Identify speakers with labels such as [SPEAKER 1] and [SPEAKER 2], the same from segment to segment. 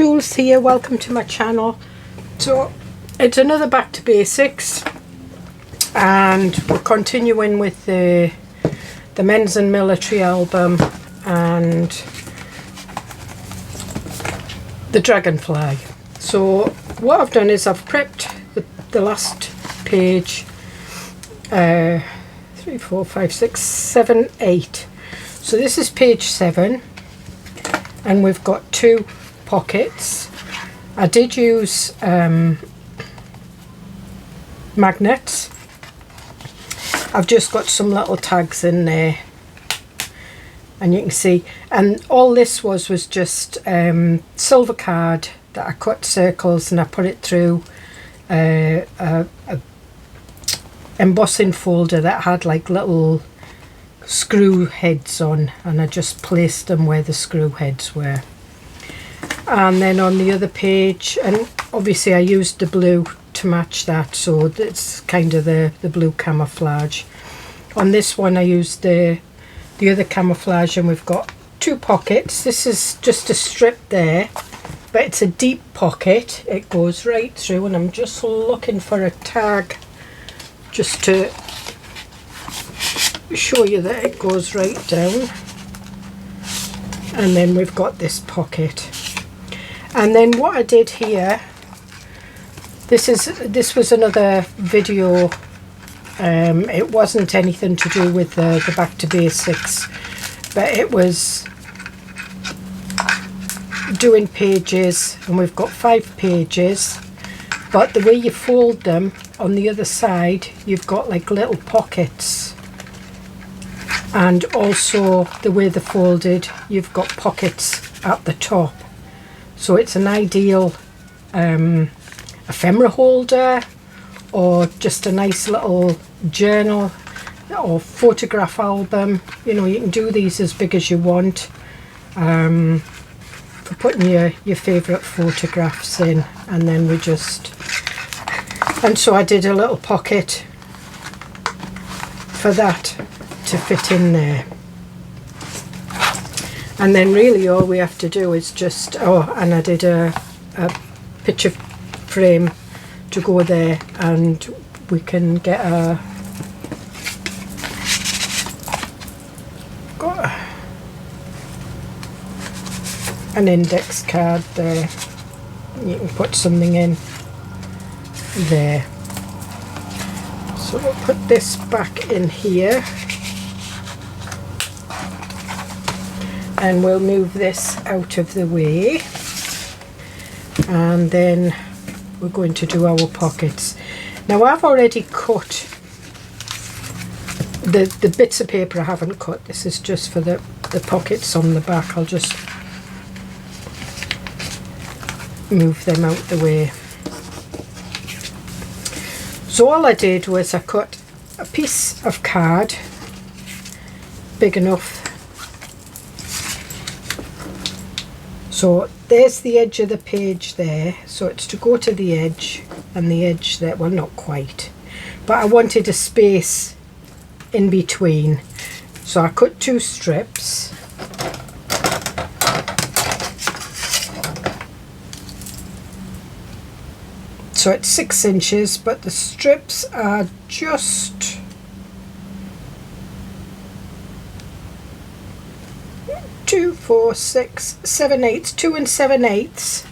[SPEAKER 1] Jules here, welcome to my channel. So it's another back to basics and we're continuing with the men's and military album and the Dragonfly. So what I've done is I've prepped the last page 3, 4, 5, 6, 7, 8. So this is page 7 and we've got 2 pockets. I did use magnets. I've just got some little tags in there and you can see, and all this was just silver card that I cut circles and I put it through a embossing folder that had like little screw heads on, and I just placed them where the screw heads were. And then on the other page, and obviously I used the blue to match that, so it's kind of the blue camouflage. On this one I used the other camouflage, and we've got 2 pockets. This is just a strip there, but it's a deep pocket, it goes right through, and I'm just looking for a tag just to show you that it goes right down. And then we've got this pocket. And then what I did here, this was another video, it wasn't anything to do with the back to basics, but it was doing pages, and we've got 5 pages, but the way you fold them on the other side, you've got like little pockets, and also the way they're folded, you've got pockets at the top. So it's an ideal ephemera holder, or just a nice little journal or photograph album. You know, you can do these as big as you want for putting your favourite photographs in. And then we just, and so I did a little pocket for that to fit in there. And then really all we have to do is just, oh, and I did a picture frame to go there, and we can get an index card there. You can put something in there. So we'll put this back in here. And we'll move this out of the way, and then we're going to do our pockets. Now I've already cut the bits of paper I haven't cut. This is just for the pockets on the back. I'll just move them out the way. So all I did was I cut a piece of card big enough. So there's the edge of the page there, so it's to go to the edge, and the edge there, well, not quite, but I wanted a space in between, so I cut 2 strips. So it's 6 inches, but the strips are just 2, 4, 6, 7, 8, 2 and 7/8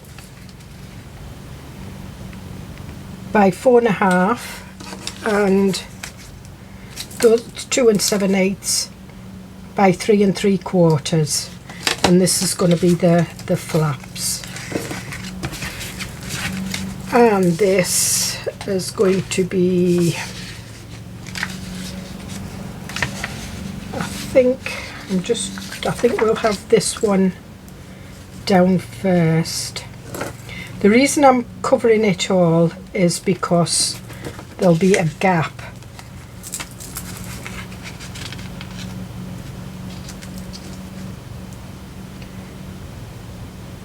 [SPEAKER 1] by 4.5, and those 2 and 7/8 by 3 3/4, and this is going to be the flaps, and this is going to be, I think we'll have this one down first. The reason I'm covering it all is because there'll be a gap.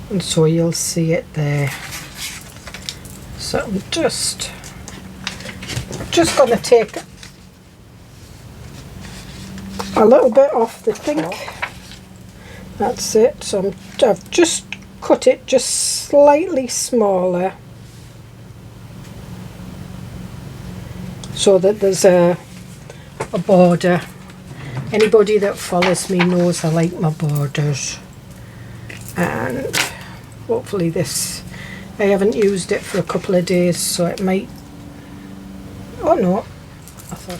[SPEAKER 1] And so you'll see it there. So I'm just going to take a little bit off the thing. That's it. So I've just cut it just slightly smaller so that there's a border. Anybody that follows me knows I like my borders, and hopefully this, I haven't used it for a couple of days, so it might, oh no, I thought,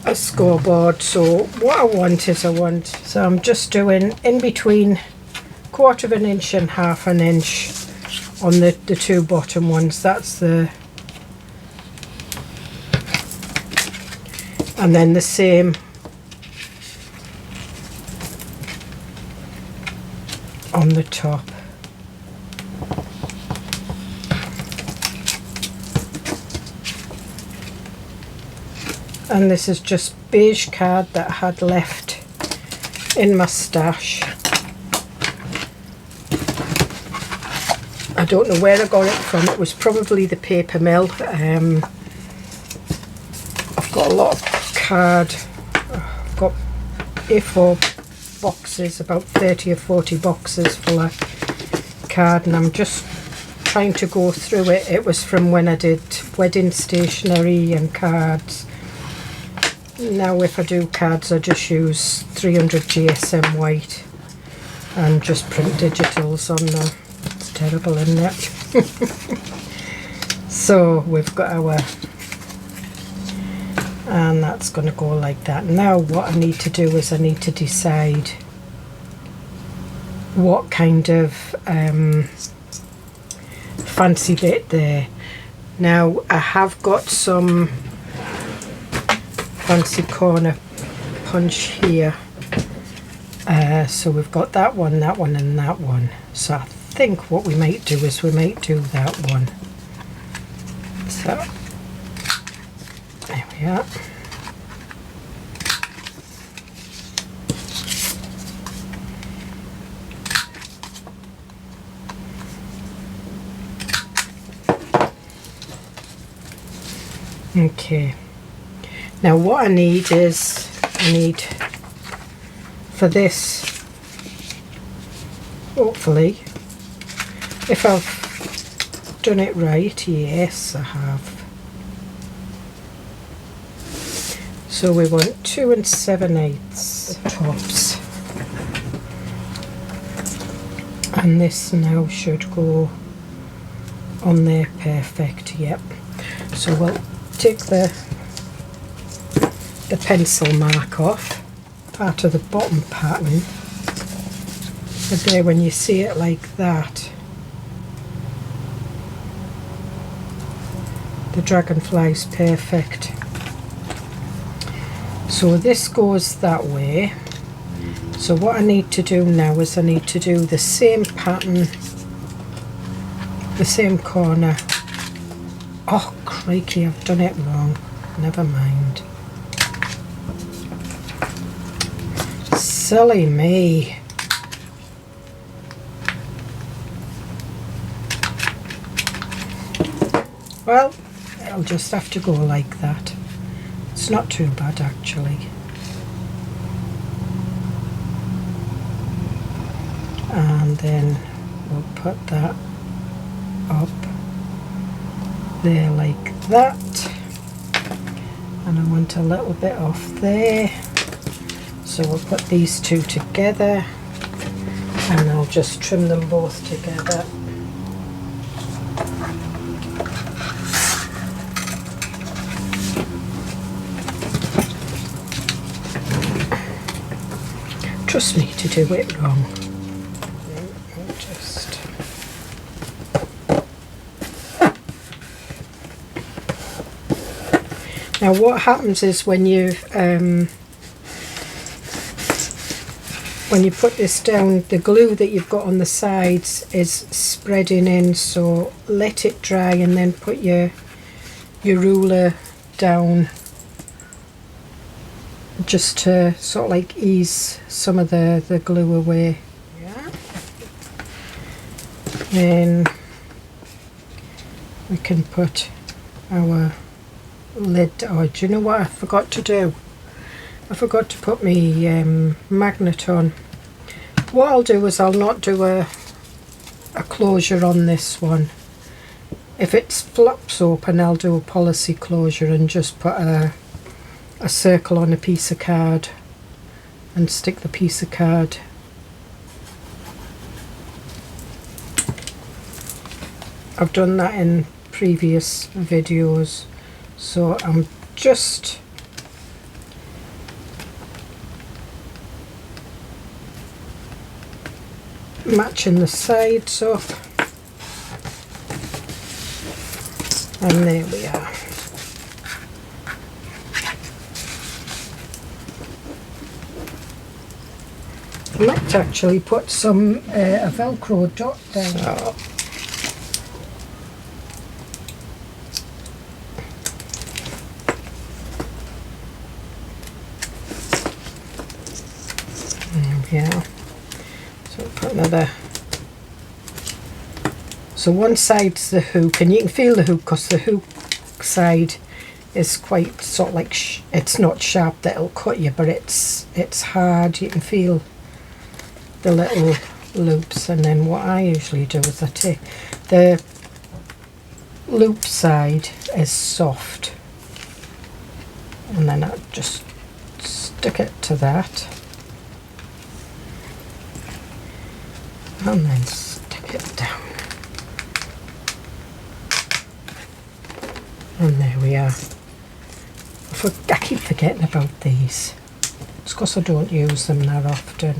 [SPEAKER 1] a scoreboard. So what I want is so I'm just doing in between 1/4 of an inch and 1/2 an inch on the two bottom ones. That's the, and then the same on the top. And this is just beige card that I had left in my stash. I don't know where I got it from. It was probably the paper mill. I've got a lot of card. I've got A4 boxes, about 30 or 40 boxes full of card, and I'm just trying to go through it. It was from when I did wedding stationery and cards. Now if I do cards, I just use 300 GSM white and just print digitals on them. It's terrible, isn't it? So we've got our, and that's going to go like that. Now what I need to do is I need to decide what kind of fancy bit there. Now I have got some fancy corner punch here, so we've got that one and that one. So I think what we might do is we might do that one. So there we are. Okay. Now what I need is, for this, hopefully, if I've done it right, yes I have. So we want 2 7/8 tops. And this now should go on there perfect, yep. So we'll take the pencil mark off, part of the bottom pattern. But there, when you see it like that, the dragonfly's perfect. So this goes that way. So what I need to do now is I need to do the same pattern, the same corner. Oh crikey, I've done it wrong. Never mind. Silly me. Well, it'll just have to go like that. It's not too bad actually. And then we'll put that up there like that. And I want a little bit off there. So we'll put these two together and I'll just trim them both together. Trust me to do it wrong. Just now what happens is when you put this down, the glue that you've got on the sides is spreading in, so let it dry and then put your ruler down just to sort of like ease some of the glue away. Yeah. Then we can put our lid. Oh, do you know what I forgot to do? I forgot to put my magnet on. What I'll do is I'll not do a closure on this one. If it flaps open, I'll do a policy closure and just put a circle on a piece of card and stick the piece of card. I've done that in previous videos, so I'm just matching the sides up, and there we are. I might actually put some a Velcro dot down. Oh. Yeah, so put another. So one side's the hook, and you can feel the hook because the hook side is quite sort of like it's not sharp that it'll cut you, but it's hard. You can feel the little loops. And then what I usually do is I take the loop side is soft, and then I just stick it to that. And then stick it down. And there we are. I keep forgetting about these. It's because I don't use them that often.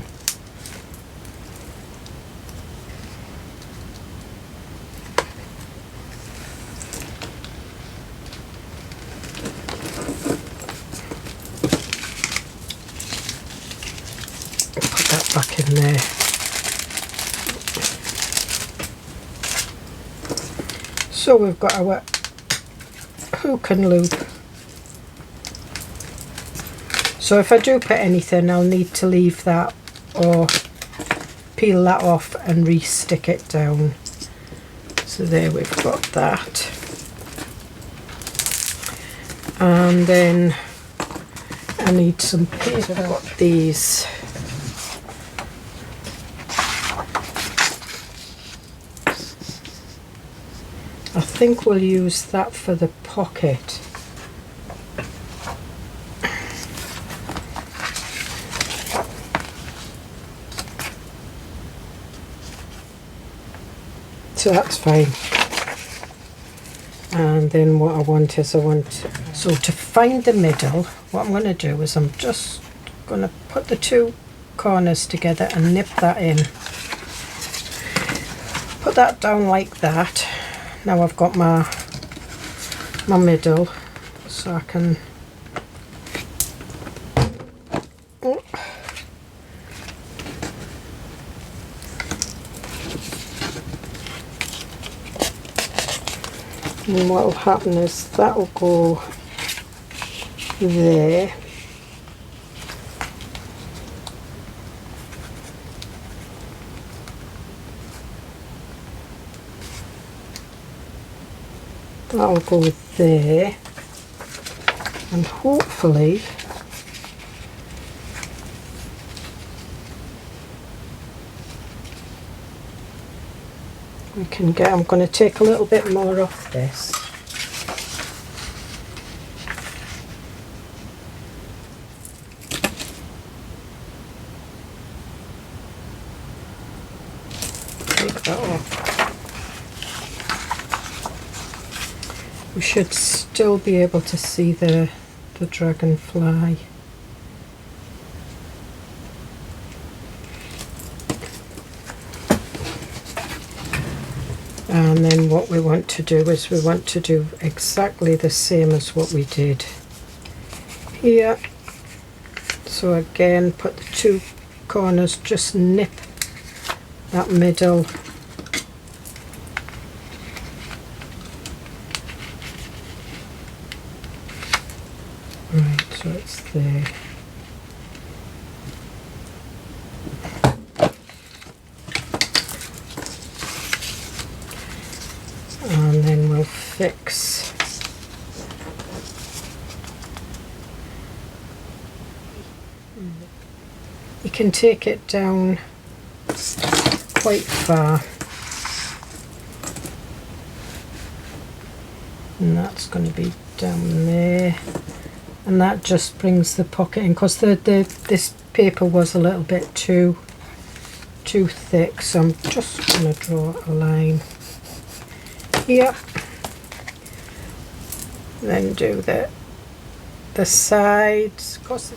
[SPEAKER 1] Put that back in there. So we've got our hook and loop. So if I do put anything, I'll need to leave that or peel that off and re-stick it down. So there we've got that. And then I need some paper. I've got these. I think we'll use that for the pocket. So that's fine. And then what I want is so to find the middle, what I'm going to do is I'm just going to put the two corners together and nip that in. Put that down like that. Now I've got my middle, so I can and what will happen is that will go there. That'll go there, and hopefully we can get, I'm going to take a little bit more off this. Take that off. We should still be able to see the dragonfly. And then what we want to do is we want to do exactly the same as what we did here. So again, put the two corners, just nip that middle. Right, so it's there. fix. You can take it down quite far, and that's going to be down there, and that just brings the pocket in, because this paper was a little bit too thick, so I'm just going to draw a line here, then do the sides, because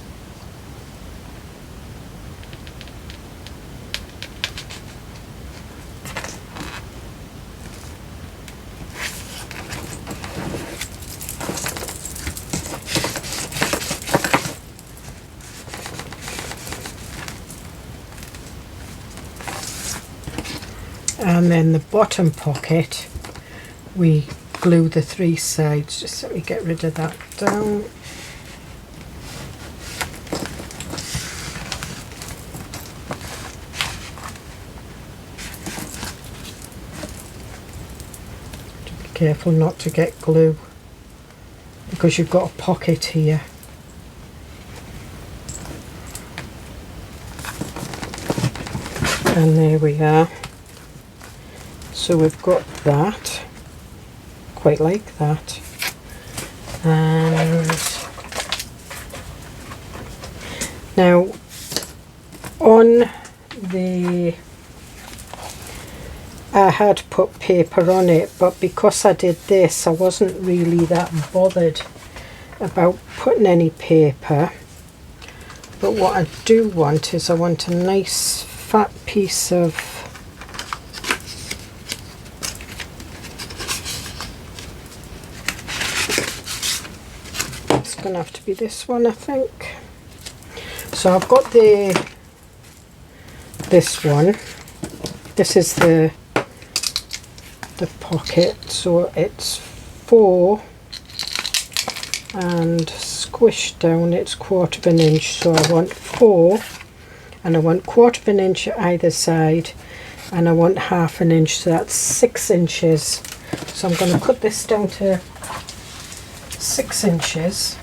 [SPEAKER 1] and then the bottom pocket we glue the 3 sides. Just let me get rid of that down. Be careful not to get glue, because you've got a pocket here. And there we are. So we've got that, quite like that, and now on I had put paper on it, but because I did this I wasn't really that bothered about putting any paper. But what I do want is I want a nice fat piece of going to have to be this one, I think. So I've got this one. This is the pocket, so it's 4 and squished down it's 1/4 of an inch, so I want 4, and I want 1/4 of an inch at either side, and I want 1/2 an inch, so that's 6 inches. So I'm going to cut this down to 6 inches.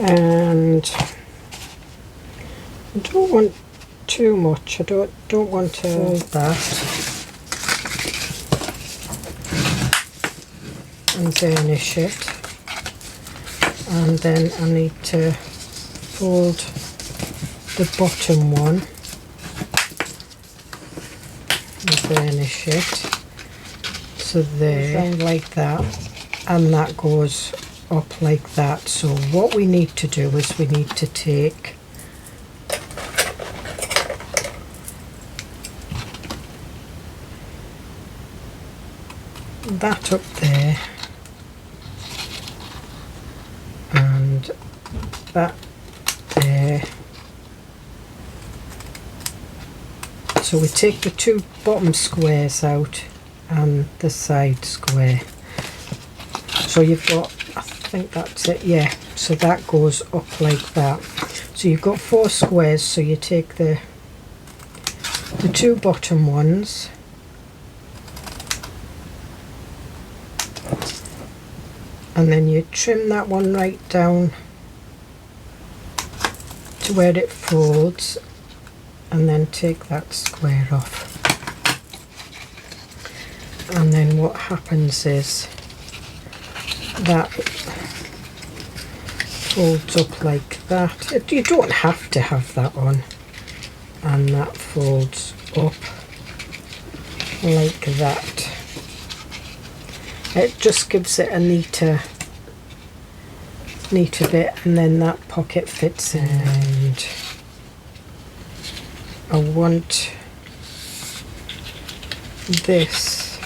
[SPEAKER 1] And I don't want too much. I don't want to fold that and burnish it. And then I need to fold the bottom one and burnish it. So there, like that, and that goes up like that. So what we need to do is we need to take that up there and that there. So we take the 2 bottom squares out and the side square. So you've got, I think that's it, yeah, so that goes up like that. So you've got 4 squares, so you take the 2 bottom ones and then you trim that one right down to where it folds, and then take that square off. And then what happens is that folds up like that. You don't have to have that on, and that folds up like that. It just gives it a neater bit, and then that pocket fits in. And I want this,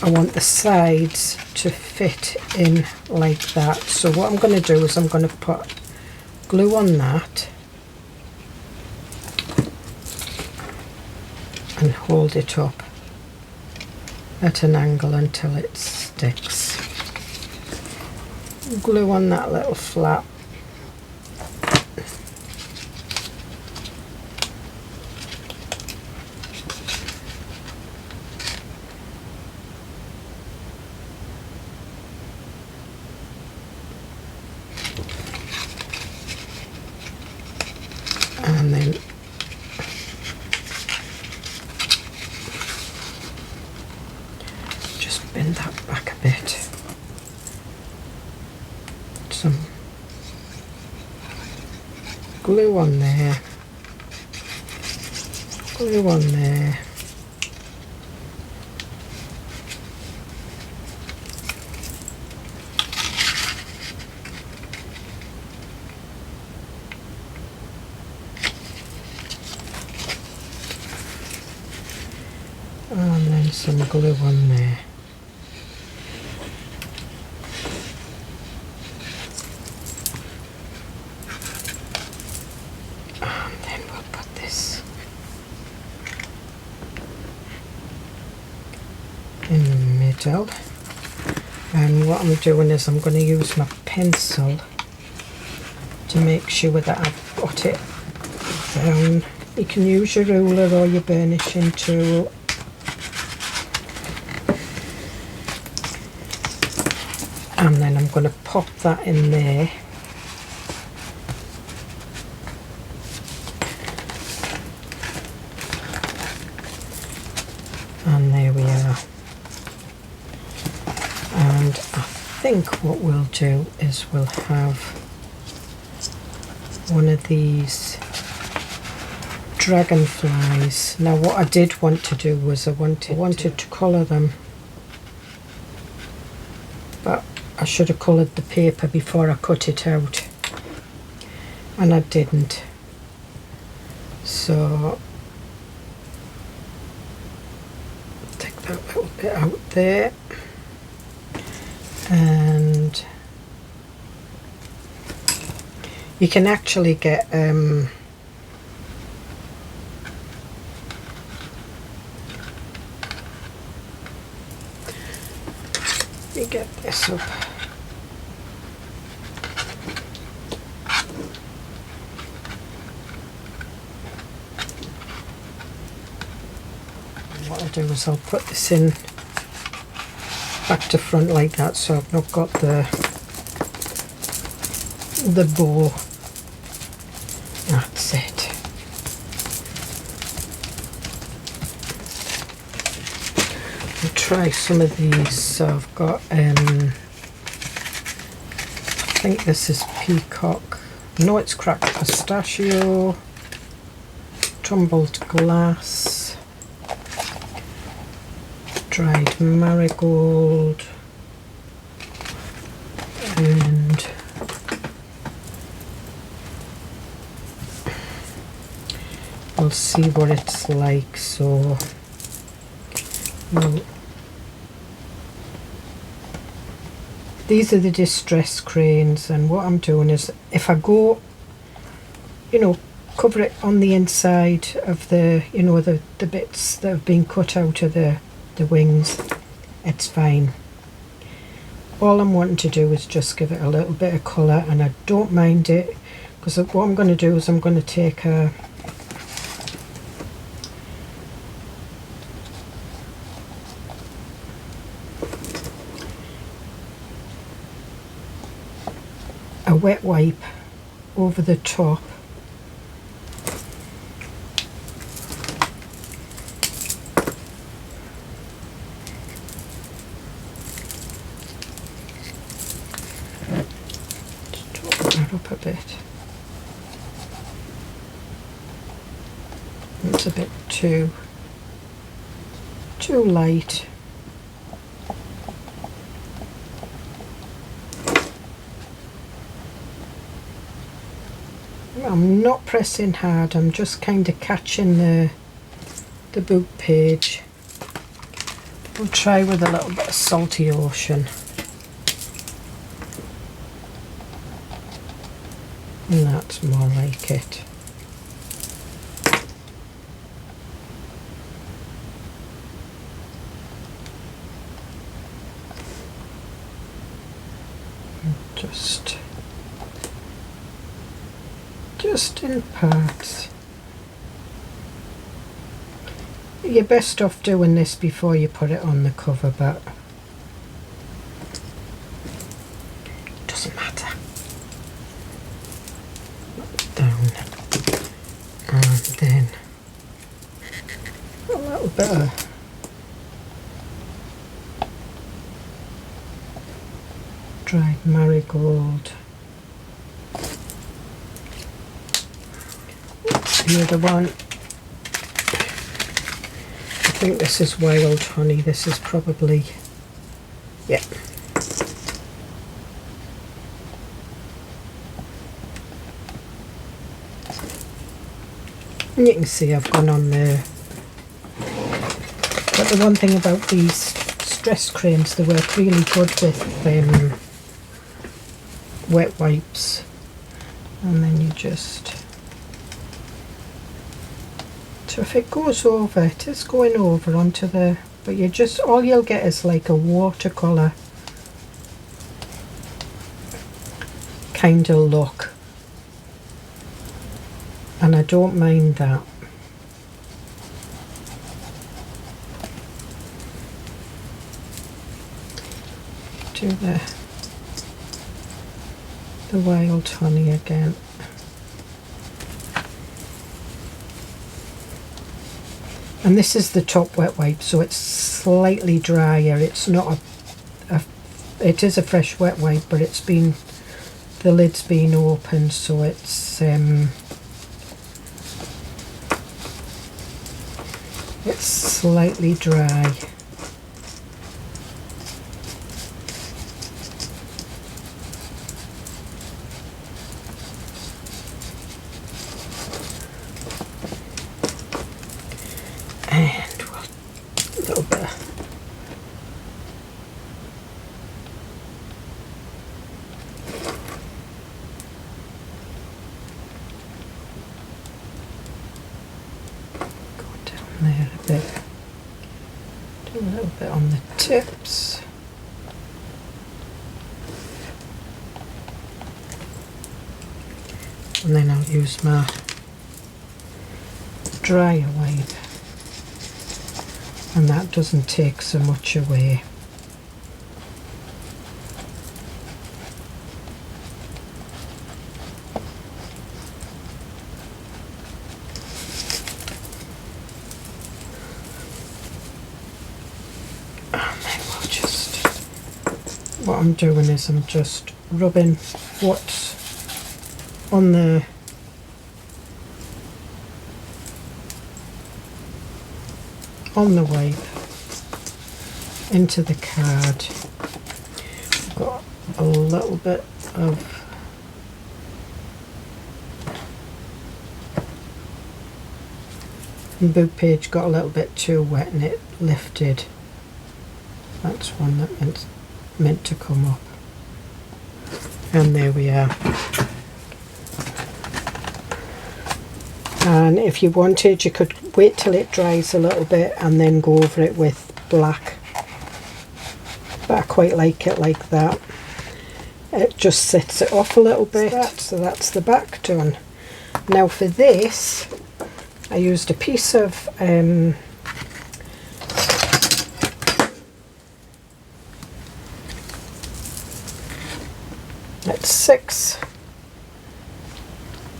[SPEAKER 1] I want the sides to fit in like that. So what I'm going to do is I'm going to put glue on that and hold it up at an angle until it sticks. glue on that little flap. And then just bend that back a bit. Some glue on there, glue on there. And then some glue on there. And then we'll put this in the middle. And what I'm doing is I'm going to use my pencil to make sure that I've got it down. You can use your ruler or your burnishing tool. And then I'm going to pop that in there. And there we are. And I think what we'll do is we'll have one of these dragonflies. Now what I did want to do was I wanted to colour them, but I should have coloured the paper before I cut it out, and I didn't. So take that little bit out there, and you can actually get let me get this up. What I'll do is I'll put this in back to front like that, so I've not got the bow. That's it. I'll try some of these. So I've got I think this is peacock. No, it's cracked pistachio, tumbled glass, dried marigold, and we'll see what it's like. So these are the distress cranes, and what I'm doing is if I go, cover it on the inside of the, the bits that have been cut out of the wings, it's fine. All I'm wanting to do is just give it a little bit of colour, and I don't mind it, because what I'm going to do is I'm going to take a wet wipe over the top, just open that up a bit. It's a bit too light. I'm not pressing hard, I'm just kind of catching the book page. We'll try with a little bit of salty ocean. And that's more like it. just in parts. You're best off doing this before you put it on the cover, but it doesn't matter. Down, and then a little bit of dried marigold. The other one, I think this is wild honey. This is probably, yeah. And you can see I've gone on there. But the one thing about these stress crayons, they work really good with wet wipes. And then you just, so if it goes over, it is going over onto the, but you just, all you'll get is like a watercolour kind of look. And I don't mind that. Do the wild honey again. And this is the top wet wipe, so it's slightly drier. It's not it is a fresh wet wipe, but it's been, the lid's been opened, so it's slightly dry. And a little bit. Go down there a bit. Do a little bit on the tips. And then I'll use my dryer wipe. And that doesn't take so much away. And then we'll just, what I'm doing is I'm just rubbing what's on the wipe into the card. I've got a little bit of the book page got a little bit too wet and it lifted. That's one that meant to come up. And there we are. And if you wanted, you could wait till it dries a little bit and then go over it with black. But I quite like it like that. It just sets it off a little bit. So that's the back done. Now for this, I used a piece of it's 6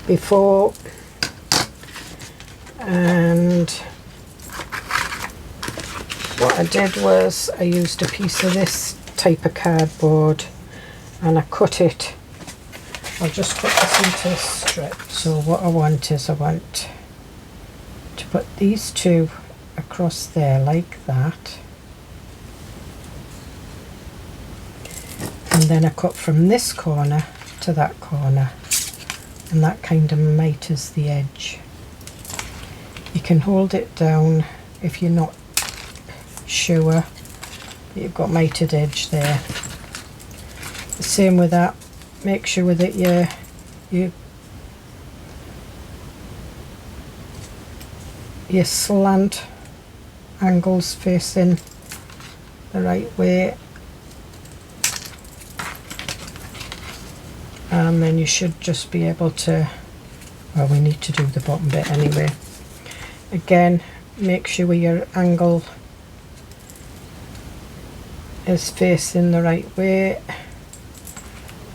[SPEAKER 1] before. And what I did was I used a piece of this type of cardboard and I cut it. I'll just cut this into strips. So what I want is I want to put these two across there like that. And then I cut from this corner to that corner. And that kind of miters the edge. You can hold it down if you're not sure that you've got mitered edge there. The same with that. Make sure that your slant angles facing the right way. and then you should just be able to, well, we need to do the bottom bit anyway. Again, make sure your angle is facing the right way,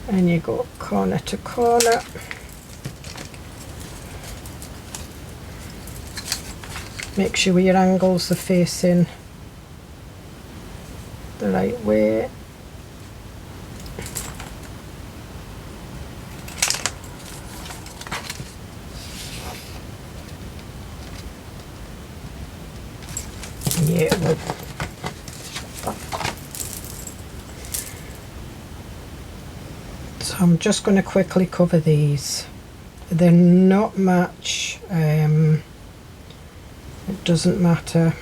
[SPEAKER 1] and you go corner to corner. Make sure your angles are facing the right way. Yeah, well, so I'm just going to quickly cover these. They're not much, it doesn't matter.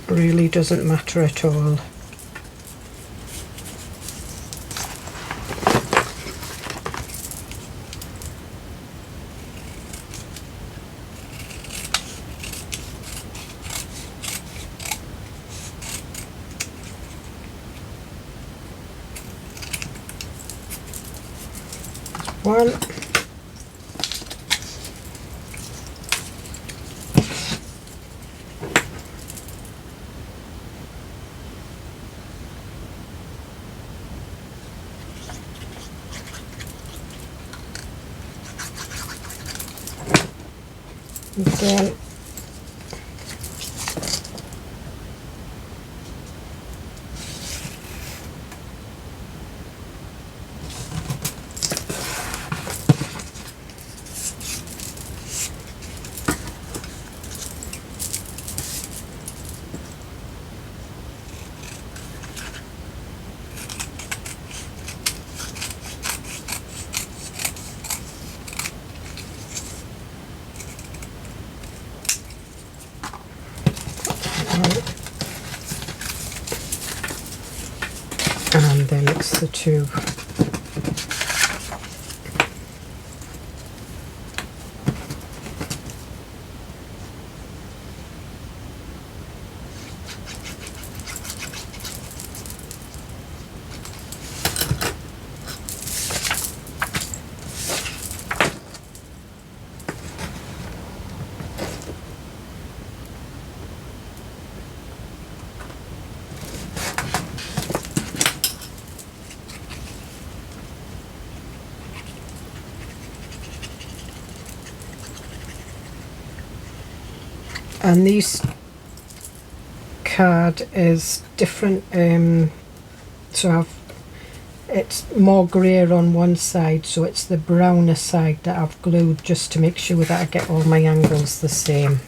[SPEAKER 1] Really doesn't matter at all. One. Again. And then it's the two. And this card is different, so it's more grey on one side, so it's the browner side that I've glued just to make sure that I get all my angles the same.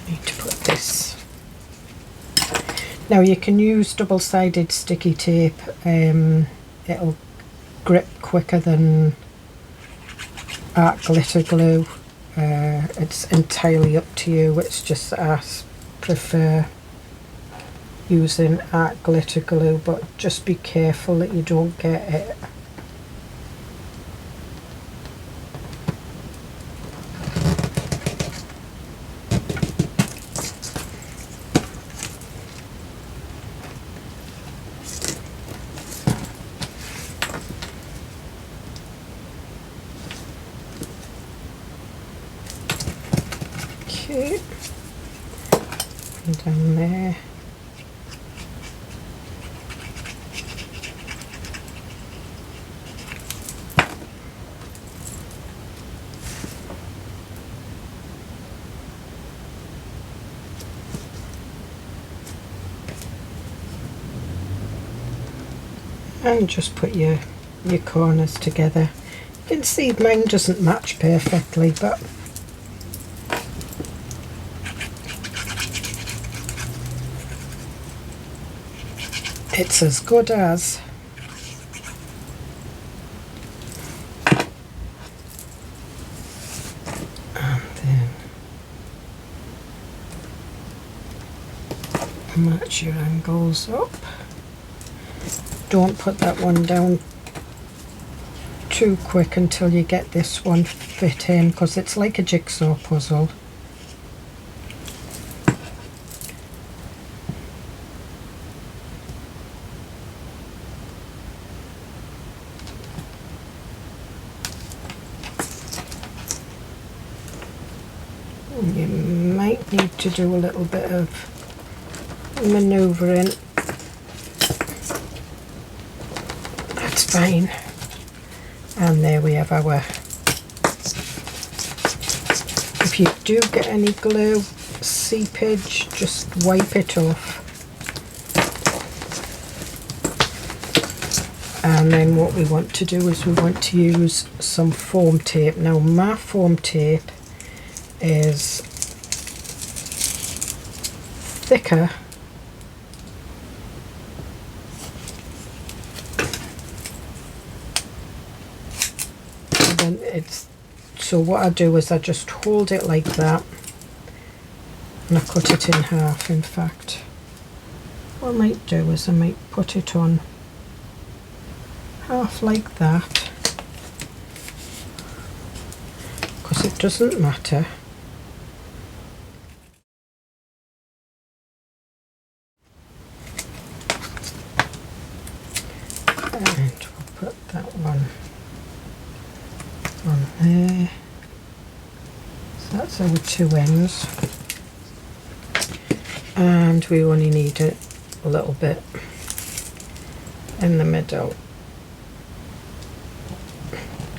[SPEAKER 1] Need to put this. Now you can use double-sided sticky tape, it'll grip quicker than art glitter glue. It's entirely up to you, it's just that I prefer using art glitter glue, but just be careful that you don't get it. And down there. And just put your corners together. You can see mine doesn't match perfectly, but it's as good as. And then Match your angles up. Don't put that one down too quick until you get this one fit in, because it's like a jigsaw puzzle. You might need to do a little bit of manoeuvring. That's fine. And there we have our, if you do get any glue seepage, just wipe it off. And then what we want to do is we want to use some foam tape. Now my foam tape is thicker than it's, so what I do is I just hold it like that and I cut it in half. In fact, what I might do is I might put it on half like that, because it doesn't matter. And we'll put that one on there. So that's our two ends. And we only need it a little bit in the middle,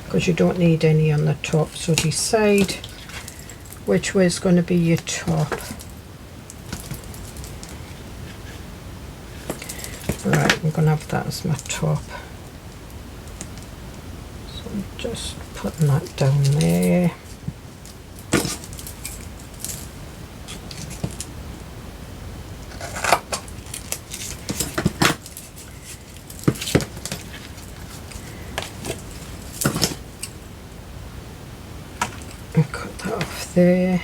[SPEAKER 1] because you don't need any on the top. So decide which way is going to be your top. Right, I'm going to have that as my top. So I'm just putting that down there. And cut that off there.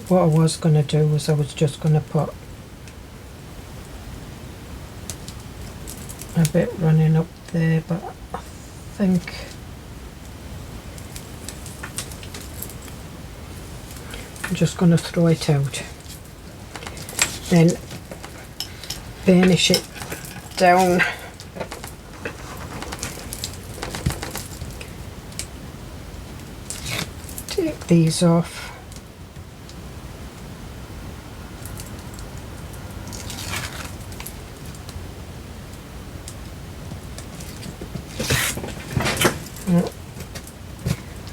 [SPEAKER 1] What I was going to do was I was just going to put a bit running up there, but I think I'm just going to throw it out. Then burnish it down. Take these off.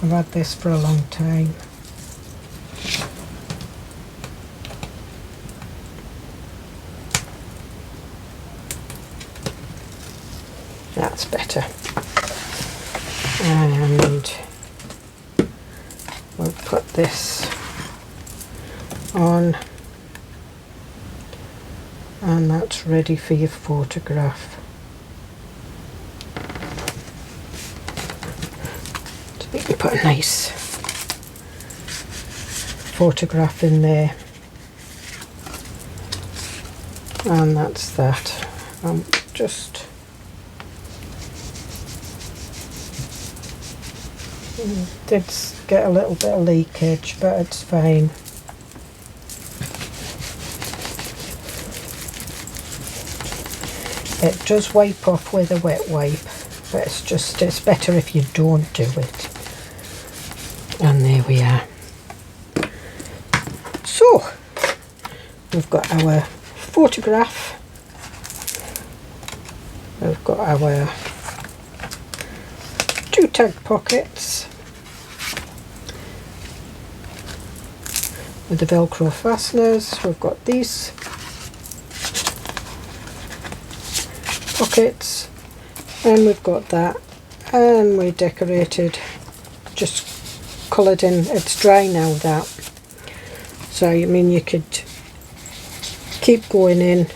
[SPEAKER 1] I've had this for a long time. That's better. And we'll put this on, and that's ready for your photograph. You can put a nice photograph in there, and that's that. Just did get a little bit of leakage, but it's fine. It does wipe off with a wet wipe, but it's better if you don't do it. And there we are. So we've got our photograph, we've got our two tag pockets with the Velcro fasteners, we've got these pockets, And we've got that, and we decorated, just coloured in. It's dry now, that, so I mean you could keep going in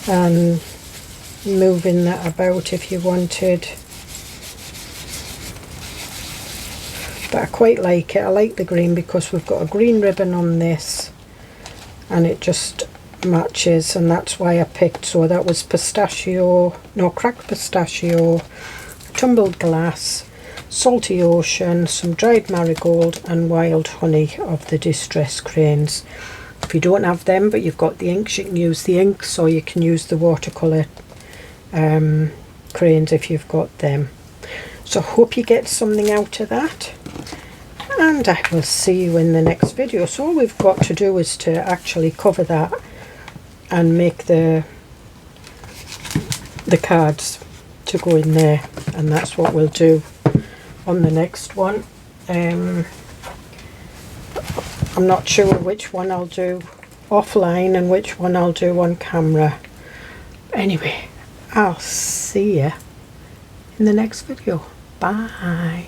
[SPEAKER 1] and moving that about if you wanted, but I quite like it. I like the green because we've got a green ribbon on this and it just matches, and that's why I picked. So that was pistachio, no, cracked pistachio, tumbled glass, salty ocean, some dried marigold and wild honey of the distress cranes. If you don't have them but you've got the inks, you can use the inks, or you can use the watercolour cranes if you've got them. So hope you get something out of that, and I will see you in the next video. So all we've got to do is to actually cover that and make the cards to go in there, and that's what we'll do on the next one. I'm not sure which one I'll do offline and which one I'll do on camera. Anyway, I'll see you in the next video. Bye.